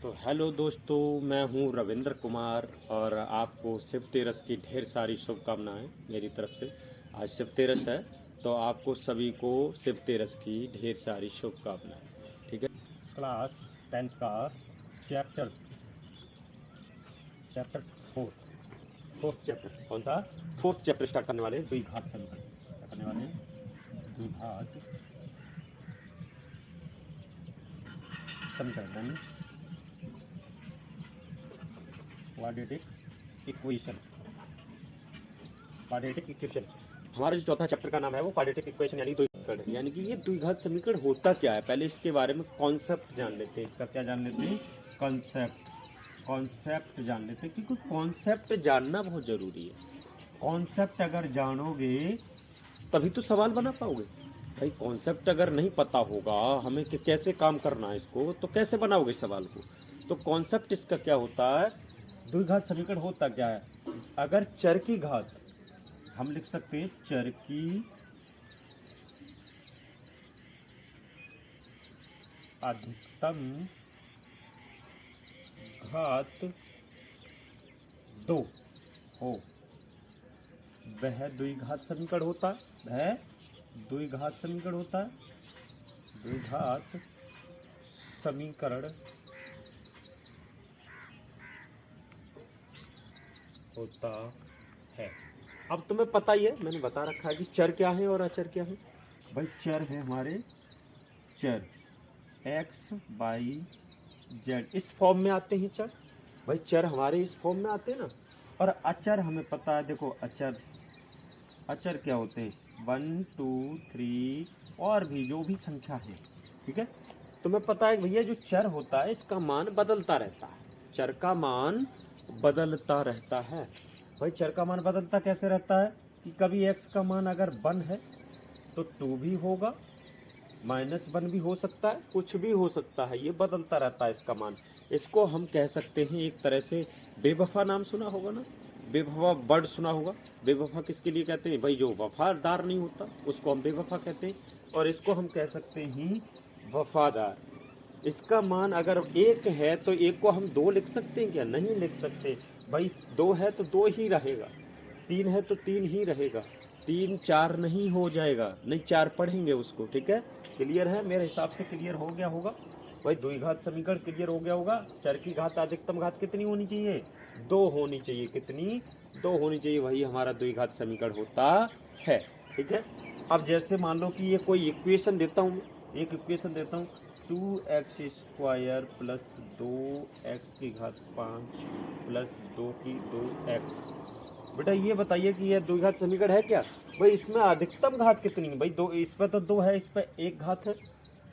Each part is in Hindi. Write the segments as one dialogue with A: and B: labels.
A: तो हेलो दोस्तों, मैं हूं रविंद्र कुमार और आपको शिव तेरस की ढेर सारी शुभकामनाएं मेरी तरफ से। आज शिव तेरस है तो आपको सभी को शिव तेरस की ढेर सारी शुभकामनाएं। ठीक है। क्लास 10th का चैप्टर चैप्टर फोर्थ चैप्टर कौन सा? फोर्थ चैप्टर स्टार्ट करने वाले हैं। द्विघात समीकरण क्या करने वाले हैं? द्विघात समीकरण, क्वाड्रेटिक इक्वेशन। क्वाड्रेटिक इक्वेशन हमारा जो चौथा चैप्टर का नाम है वो क्वाड्रेटिक इक्वेशन यानी द्विघात समीकरण। यानी कि ये द्विघात समीकरण होता क्या है, पहले इसके बारे में कॉन्सेप्ट जान लेते हैं। इसका क्या जान लेते हैं? कॉन्सेप्ट जान लेते हैं, क्योंकि कॉन्सेप्ट जानना बहुत जरूरी है। कॉन्सेप्ट अगर जानोगे तभी तो सवाल बना पाओगे। भाई कॉन्सेप्ट अगर नहीं पता होगा हमें कि कैसे काम करना है इसको, तो कैसे बनाओगे सवाल को? तो कॉन्सेप्ट इसका क्या होता है? द्विघात समीकरण होता क्या है? अगर चर की घात हम लिख सकते हैं, चर की अधिकतम घात 2 हो, वह द्विघात समीकरण होता है। वह द्विघात समीकरण होता है। द्विघात समीकरण होता है। अब तुम्हें पता ही है, मैंने बता रखा है कि चर क्या है और अचर क्या है। भाई चर है हमारे, चर x बाई जेड इस फॉर्म में आते हैं चर। भाई चर हमारे इस फॉर्म में आते हैं ना। और अचर हमें पता है, देखो अचर क्या होते हैं? 1 2 3 और भी जो भी संख्या है। ठीक है। तुम्हें पता है भैया जो चर होता है इसका मान बदलता रहता है। चर का मान बदलता रहता है। भाई चर का मान बदलता कैसे रहता है कि कभी x का मान अगर 1 है तो 2 भी होगा, -1 भी हो सकता है, कुछ भी हो सकता है, ये बदलता रहता है इसका मान। इसको हम कह सकते हैं एक तरह से बेवफा। नाम सुना होगा ना, बेवफा वर्ड सुना होगा। बेवफा किसके लिए कहते हैं? भाई जो वफादार नहीं होता उसको हम बेवफा कहते हैं। और इसको हम कह सकते हैं वफादार। इसका मान अगर 1 है तो 1 को हम 2 लिख सकते हैं क्या? नहीं लिख सकते। भाई 2 है तो 2 ही रहेगा, 3 है तो 3 ही रहेगा, 3 4 नहीं हो जाएगा, नहीं 4 पढ़ेंगे उसको। ठीक है, क्लियर है? मेरे हिसाब से क्लियर हो गया होगा। भाई द्विघात समीकरण क्लियर हो गया होगा। चर की घात अधिकतम घात कितनी होनी चाहिए? 2 होनी चाहिए। कितनी? 2 होनी चाहिए। वही हमारा द्विघात समीकरण होता है। ठीक है। अब जैसे मान लो कि ये कोई इक्वेशन देता हूँ, एक इक्वेशन देता हूँ, 2x² प्लस 2x की घात 5 प्लस 2 की 2x। बेटा ये बताइए कि यह द्विघात समीकरण है क्या? भाई इसमें अधिकतम घात कितनी है? भाई 2, इस पर तो 2 है, इस पर 1 घात है।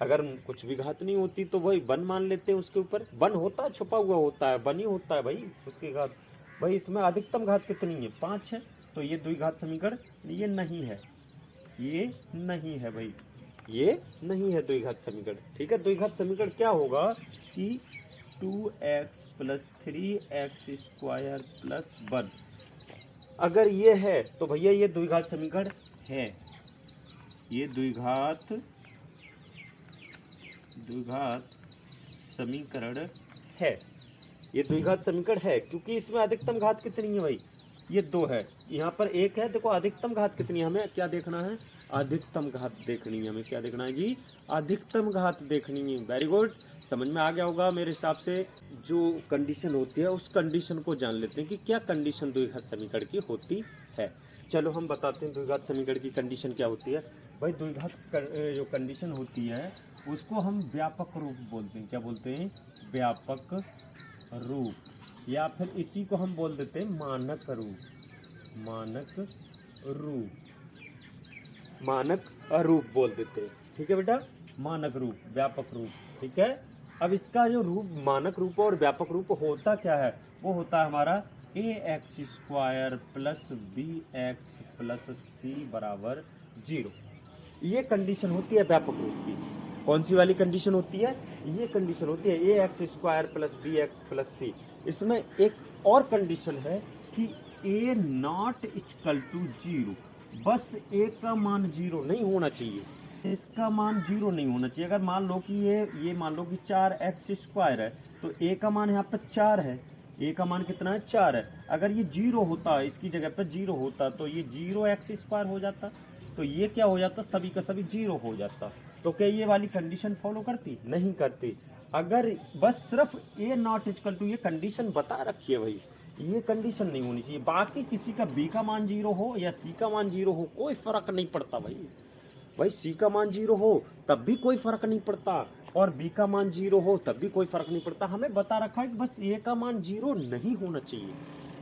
A: अगर कुछ भी घात नहीं होती तो भाई 1 मान लेते हैं उसके ऊपर। 1 होता है, छुपा हुआ होता है, 1 ही होता है भाई उसकी घात। भाई इसमें अधिकतम घात कितनी है? 5 है। तो ये द्विघात समीकरण ये नहीं है, ये नहीं है भाई, ये नहीं है द्विघात समीकरण। ठीक है। द्विघात समीकरण क्या होगा कि 2x प्लस 3x² प्लस 1 अगर ये है तो भैया ये द्विघात समीकरण है। ये द्विघात समीकरण है। ये द्विघात समीकरण है क्योंकि इसमें अधिकतम घात कितनी है? भाई ये 2 है, यहाँ पर 1 है। देखो अधिकतम घात कितनी है, हमें क्या देखना है? अधिकतम घात देखनी है। हमें क्या देखना है जी? अधिकतम घात देखनी है। वेरी गुड, समझ में आ गया होगा मेरे हिसाब से। जो कंडीशन होती है उस कंडीशन को जान लेते हैं कि क्या कंडीशन द्विघात समीकरण की होती है। चलो हम बताते हैं द्विघात समीकरण की कंडीशन क्या होती है। भाई द्विघात जो कंडीशन होती है उसको हम व्यापक रूप बोलते हैं। क्या बोलते हैं? व्यापक रूप, या फिर इसी को हम बोल देते हैं मानक रूप। मानक रूप बोल देते हैं। ठीक है बेटा, मानक रूप, व्यापक रूप। ठीक है। अब इसका जो रूप, मानक रूप और व्यापक रूप होता क्या है? वो होता है हमारा ax² plus bx plus c बराबर 0। ये कंडीशन होती है व्यापक रूप की। कौन सी वाली कंडीशन होती है? ये कंडीशन होती है ax² plus bx plus c। इसमें एक और कंडीशन है कि a नॉट इक्वल टू 0। बस a का मान 0 नहीं होना चाहिए। इसका मान 0 नहीं होना चाहिए। अगर मान लो कि ये मान लो कि 4x² है, तो a का मान यहाँ पे 4 है, a का मान कितना है 4 है। अगर ये 0 होता, इसकी जगह पे 0 होता, तो ये 0x² हो जाता, तो ये क्या हो जाता, सभी का सभी 0 हो जाता। तो क्या ये वाली कंडीशन फॉलो करती? नहीं करती। अगर बस सिर्फ a नॉट इक्वल टू, ये कंडीशन बता रखी है भाई, ये कंडीशन नहीं होनी चाहिए। बाकी किसी का b का मान 0 हो या c का मान 0 हो, कोई फर्क नहीं पड़ता भाई। भाई सी का मान 0 हो तब भी कोई फर्क नहीं पड़ता, और बी का मान 0 हो तब भी कोई फर्क नहीं पड़ता। हमें बता रखा है कि बस ए का मान 0 नहीं होना चाहिए,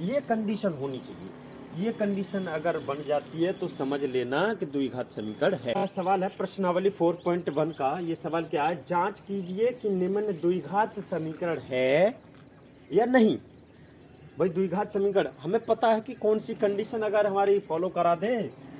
A: ये कंडीशन होनी चाहिए। ये कंडीशन अगर बन जाती है तो समझ लेना कि द्विघात समीकरण है। सवाल है प्रश्नावली 4.1 का। ये सवाल क्या है, जांच कीजिए कि निम्न द्विघात समीकरण है या नहीं। भाई द्विघात समीकरण हमें पता है कि कौन सी कंडीशन अगर हमारी फॉलो करा दे,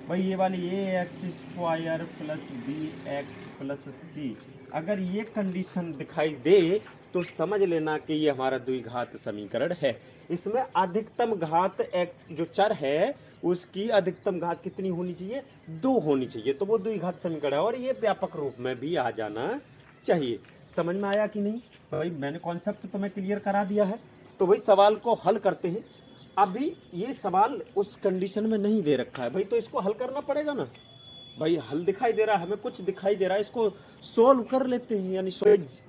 A: भाई ये वाली ax² plus bx plus c, अगर ये कंडीशन दिखाई दे तो समझ लेना कि ये हमारा द्विघात समीकरण है। इसमें अधिकतम घात x जो चर है उसकी अधिकतम घात कितनी होनी चाहिए, 2 होनी चाहिए, तो वो द्विघात समीकरण है। और ये व्यापक रूप में भी आ जाना चाहिए। समझ में आया कि नहीं? भाई मैंने कॉन्सेप्ट तुम्हें क्लियर करा दिया है। तो भाई सवाल को हल करते हैं। अभी ये सवाल उस कंडीशन में नहीं दे रखा है भाई, तो इसको हल करना पड़ेगा ना भाई। हल दिखाई दे रहा है, हमें कुछ दिखाई दे रहा है, इसको सोल्व कर लेते हैं। यानी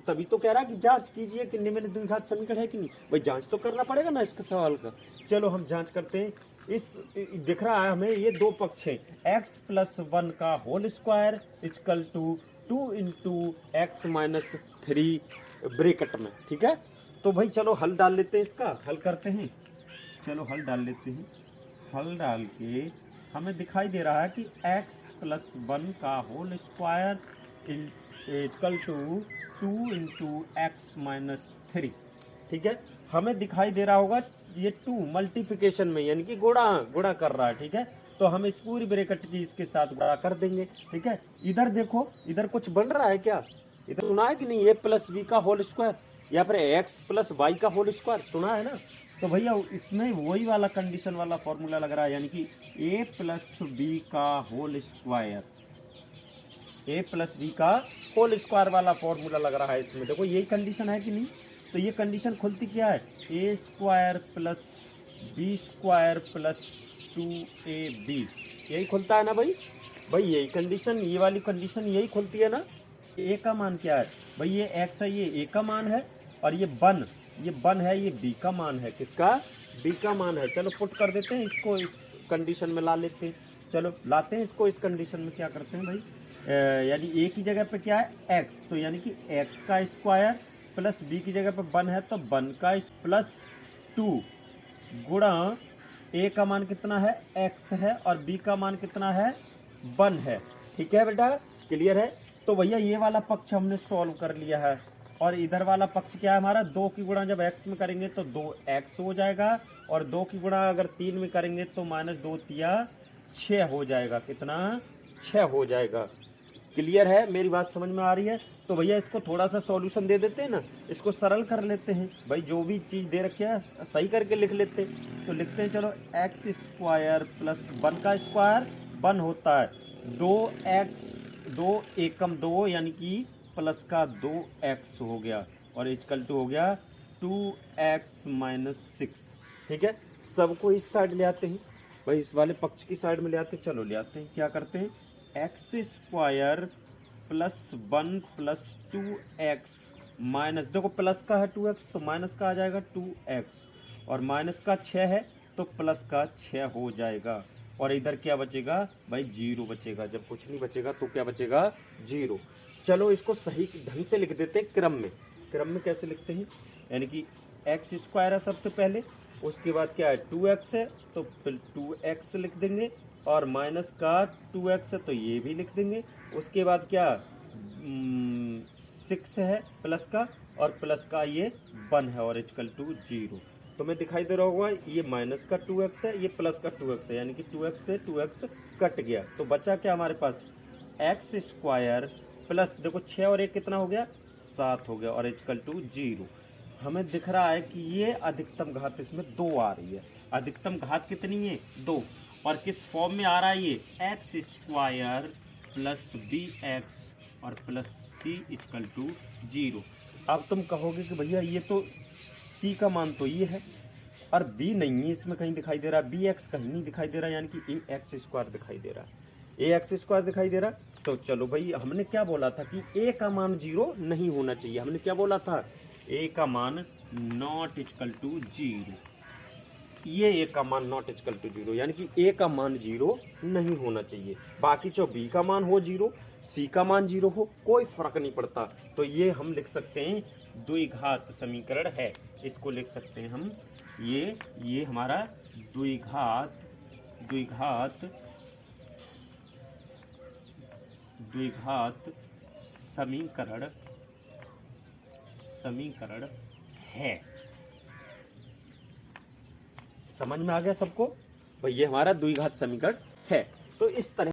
A: तभी तो कह रहा है कि जांच कीजिए कि निम्न द्विघात समीकरण है कि नहीं। भाई जांच तो करना पड़ेगा ना इसके सवाल का। चलो हम जांच करते हैं। इस दिख रहा है हमें ये दो पक्ष है, x प्लस 1 का whole square equal to 2 into x minus 3 bracket में, ठीक है। तो भाई चलो हल डाल लेते हैं, इसका हल करते हैं। चलो हल डाल लेते हैं। हल डाल के हमें दिखाई दे रहा है कि x प्लस 1 का whole square equal to 2 into x minus 3, ठीक है। हमें दिखाई दे रहा होगा ये 2 मल्टीप्लिकेशन में, यानी कि गुणा कर रहा है, ठीक है। तो हम इस पूरी ब्रैकेट की इसके साथ गुणा कर देंगे, ठीक है। इधर देखो, इधर कुछ बन रहा है क्या? इधर सुना है कि नहीं, a प्लस बी का होल स्क्वायर या फिर x प्लस वाई का होल स्क्वायर, सुना है ना। तो भैया इसमें वही वाला कंडीशन वाला फॉर्मूला लग रहा है, यानी कि a प्लस बी का whole square, a plus b का होल स्क्वायर वाला फॉर्मूला लग रहा है इसमें। देखो यही कंडीशन है कि नहीं। तो ये कंडीशन खुलती क्या है, a square plus b square plus 2ab, यही खुलता है ना भाई। भाई यही कंडीशन, ये वाली कंडीशन यही खुलती है ना। a का मान क्या है भाई, ये x है, ये a का मान है, और ये बन है, ये b का मान है। किसका? b का मान है। चलो पुट कर देते हैं इसको, इस कंडीशन में ला लेते हैं। चलो लाते हैं इसको इस कंडीशन में। क्या करते हैं भाई, यानी a की जगह पे क्या है x, तो यानी कि x का स्क्वायर प्लस b की जगह पे 1 है तो 1 का प्लस 2 गुणा a का मान कितना है x है और b का मान कितना है 1 है, ठीक है बेटा, क्लियर है। तो भैया ये वाला पक्ष हमने सॉल्व कर लिया है, और इधर वाला पक्ष क्या है हमारा, 2 की गुणा जब x में करेंगे तो 2x हो जाएगा, और 2 की गुणा अगर 3 में करेंगे तो -2 तिया 6 हो जाएगा। कितना? 6 हो जाएगा। क्लियर है, मेरी बात समझ में आ रही है। तो भैया इसको थोड़ा सा सॉल्यूशन दे देते हैं ना, इसको सरल कर लेते हैं भाई। जो भी चीज़ दे रखी है सही करके लिख लेते हैं। तो लिखते हैं चलो, एक्स स्क्वायर प्लस 1 का स्क्वायर 1 होता है, 2x 2 एकम 2 यानी कि प्लस का 2x हो गया, और इक्वल टू हो गया 2x माइनस 6, ठीक है। सबको इस साइड ले आते हैं भाई, इस वाले पक्ष की साइड में ले आते हैं। चलो ले आते हैं। क्या करते हैं, x square plus 1 plus 2x minus, देखो प्लस का है 2x तो माइनस का आ जाएगा 2x, और माइनस का 6 है तो प्लस का 6 हो जाएगा, और इधर क्या बचेगा भाई, 0 बचेगा। जब कुछ नहीं बचेगा तो क्या बचेगा, 0। चलो इसको सही ढंग से लिख देते हैं क्रम में। क्रम में कैसे लिखते हैं, यानी कि एक्स स्क्वायर है सबसे पहले, उसके बाद क्या है 2x है तो फिर 2x लिख देंगे, और माइनस का 2x है तो ये भी लिख देंगे। उसके बाद क्या 6 है प्लस का, और प्लस का ये 1 है, और इक्वल टू 0। तुम्हें दिखाई दे रहा होगा ये माइनस का 2x है, ये प्लस का 2x है, यानी कि 2x से 2x कट गया। तो बचा क्या हमारे पास, एक्स स्क्वायर प्लस, देखो 6 और 1 कितना हो गया, 7 हो गया, और इक्वल टू 0। हमें दिख रहा है कि ये अधिकतम घात इसमें 2 आ रही है। अधिकतम घात कितनी है, 2, और किस फॉर्म में आ रहा है ये, x square plus b x और प्लस सी इक्वल टू 0। अब तुम कहोगे कि भैया ये तो सी का मान तो ये है और बी नहीं है, इसमें कहीं दिखाई दे रहा, बी एक्स कहीं नहीं दिखाई दे रहा, यानी कि ए एक्स स्क्वायर दिखाई दे रहा, ए एक्स स्क्वायर दिखाई दे रहा। तो चलो भाई, हमने क्या बोला था कि ए का मान 0 नहीं होना चाहिए। हमने क्या बोला था, ए का मान नॉट इक्वल टू 0। ये ए का मान नॉट इक्वल टू 0, यानी कि ए का मान 0 नहीं होना चाहिए। बाकी जो बी का मान हो 0, सी का मान 0 हो, कोई फर्क नहीं पड़ता। तो ये हम लिख सकते हैं द्विघात समीकरण है। इसको लिख सकते हैं हम, ये हमारा द्विघात समीकरण है। समझ में आ गया सबको भाई, ये हमारा द्विघात समीकरण है। तो इस तरह